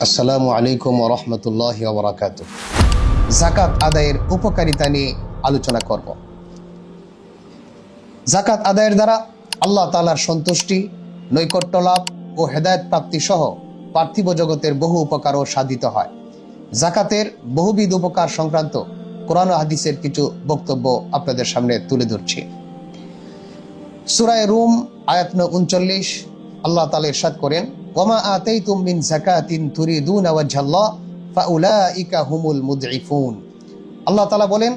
আসসালামু আলাইকুম ওয়া রাহমাতুল্লাহি ওয়া বারাকাতুহু। যাকাত আদায়ের উপকারিতা নিয়ে আলোচনা করব। যাকাত আদায়ের দ্বারা আল্লাহ তাআলার সন্তুষ্টি, নৈকট্য লাভ ও হেদায়েত প্রাপ্তি সহ পার্থিব জগতের বহু উপকারও সাধিত হয়। যাকাতের বহুবিধ উপকার সংক্রান্ত কোরআন ও হাদিসের কিছু বক্তব্য আপনাদের সামনে তুলে ধরছি। সূরা রুম আয়াত 39 আল্লাহ তাআলা ইরশাদ করেন, ওয়ামা আতাইতুম মিন যাকাতিন তুরিদুনা ওয়াজহাল্লাহ ফাউলাইকা হুমুল মুদঈফুন। আল্লাহ তাআলা বলেন,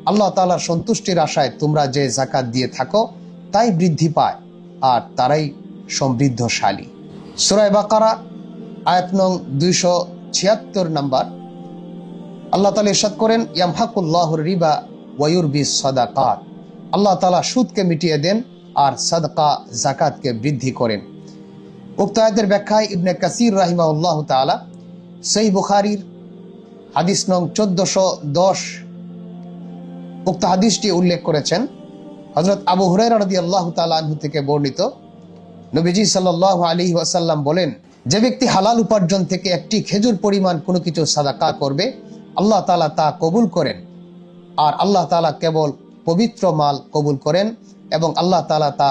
আল্লাহ তাআলার সন্তুষ্টির আশায় তোমরা যে যাকাত দিয়ে থাকো তাই বৃদ্ধি পায়, আর তারাই সমৃদ্ধশালী। সূরা বাকারা আয়াত নং 276 নম্বর আল্লাহ তাআলা ইরশাদ করেন, ইয়ামহাকুল্লাহুর রিবা ওয়া ইউরবিস সাদাকাত। আল্লাহ তাআলা সুদকে মিটিয়ে দেন আর সাদকা যাকাতকে বৃদ্ধি করেন। উক্ত আয়াতের ব্যাখ্যায় ইবনে কাসির রাহিমাহুল্লাহ তাআলা সহিহ বুখারীর হাদিস নং 1410 উক্ত হাদিসটি উল্লেখ করেছেন। হযরত আবু হুরায়রা রাদিয়াল্লাহু তাআলা আনহু থেকে বর্ণিত, নবীজি সাল্লাল্লাহু আলাইহি ওয়াসাল্লাম বলেন, যে ব্যক্তি হালাল উপার্জন থেকে একটি খেজুর পরিমাণ কোনো কিছু সাদাকা করবে, আল্লাহ তাআলা তা কবুল করেন। আর আল্লাহ তাআলা কেবল পবিত্র মাল কবুল করেন এবং আল্লাহ তাআলা তা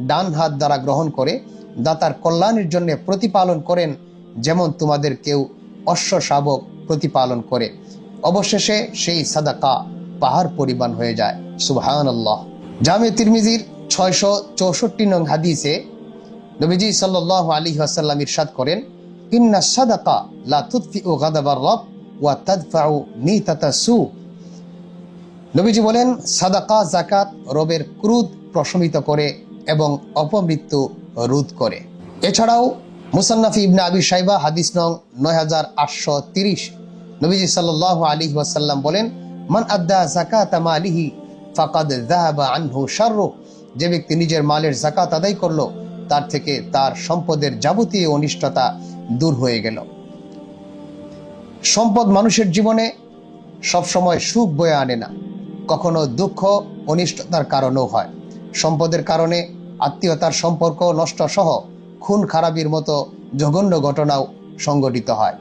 ডান হাত দ্বারা গ্রহণ করে দাতার কল্যাণের জন্য প্রতিপালন করেন, যেমন তোমাদের কেউ অশ্ব শাবক প্রতিপালন করে। অবশেষে সেই সাদাকা পাহাড় পরিমাণ হয়ে যায়। সুবহানাল্লাহ। জামে তিরমিজির 664 নং হাদিসে নবীজি সাল্লাল্লাহু আলাইহি ওয়াসাল্লাম ইরশাদ করেন, ইন্না সাদাকা লা তুতফিউ গাদাবার রব ওয়া তাদফাউ মিতাতাস সু। নবীজি বলেন, সাদাকা যাকাত রবের ক্রোধ প্রশমিত করে এবং অপমৃত্যু রোধ করে। এছাড়াও মুসান্নাফি ইবনে আবি শাইবা হাদিস নং 9830 নবীজি সাল্লাল্লাহু আলাইহি ওয়াসাল্লাম বলেন, মান আদ্দা যাকাতা মালিহি ফাকাদ যাহাবা আনহু শাররু। যে ব্যক্তি নিজের মালের যাকাত আদায় করলো, তার থেকে তার সম্পদের যাবতীয় অনিষ্টতা দূর হয়ে গেল। সম্পদ মানুষের জীবনে সবসময় সুখ বয়ে আনে না, কখনো দুঃখ অনিষ্টতার কারণেও হয়। সম্পদের কারণে আত্মীয়তার সম্পর্ক নষ্ট সহ খুন খারাপির মতো জঘন্য ঘটনাও সংঘটিত হয়।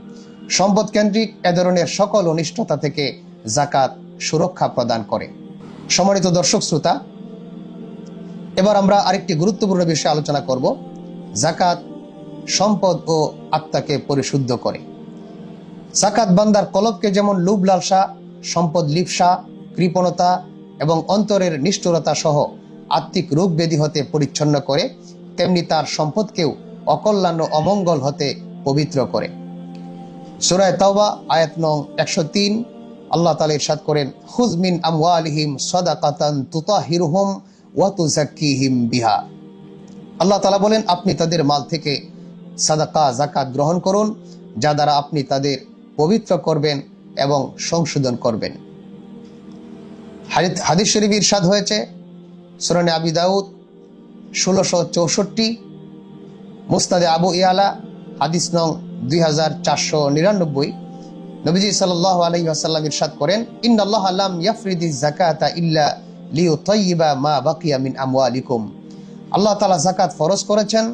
সম্পদ কেন্দ্রিক এ ধরনের সকল অনিষ্টতা থেকে যাকাত সুরক্ষা প্রদান করে। সম্মানিত দর্শক শ্রোতা, এবার আমরা আরেকটি গুরুত্বপূর্ণ বিষয়ে আলোচনা করব। যাকাত সম্পদ ও আত্মাকে পরিশুদ্ধ করে। যাকাত বান্দার কলবকে যেমন লোভ লালসা, সম্পদ লিপ্সা, কৃপণতা এবং অন্তরের নিষ্ঠুরতা সহ আত্মিক রোগ ব্যাধি হতে পরিচ্ছন্ন করে, তেমনি তার সম্পদকেও অকল্যাণ ও অমঙ্গল হতে পবিত্র করে। সূরা তাওবা আয়াত নং 103 আল্লাহ তাআলা ইরশাদ করেন, খুয মিন আমওয়ালিহিম সাদাকাতান তুতাহিরুহুম ওয়া তুযাক্কিহিম বিহা। আল্লাহ তাআলা বলেন, আপনি তাদের মাল থেকে সাদাকা যাকাত গ্রহণ করুন, যা দ্বারা আপনি তাদের পবিত্র করবেন এবং সংশোধন করবেন। হাদিস শরীফে ইরশাদ হয়েছে, সুনানে আবি দাউদ 1664, মুসনাদে আবু ইয়ালা হাদিস নং 2499 নবীজি সাল্লাল্লাহু আলাইহি ওয়াসাল্লাম ইরশাদ করেন, ইন্নাল্লাহা লাম ইয়াফরিদিজ যাকাতা ইল্লা লিইউতাইয়িবা মা বাকিয়া মিন আমওয়ালিকুম। আল্লাহ তাআলা যাকাত ফরজ করেছেন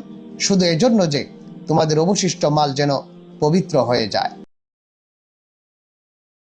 শুধু এজন্য যে তোমাদের অবশিষ্ট মাল যেন পবিত্র হয়ে যায়।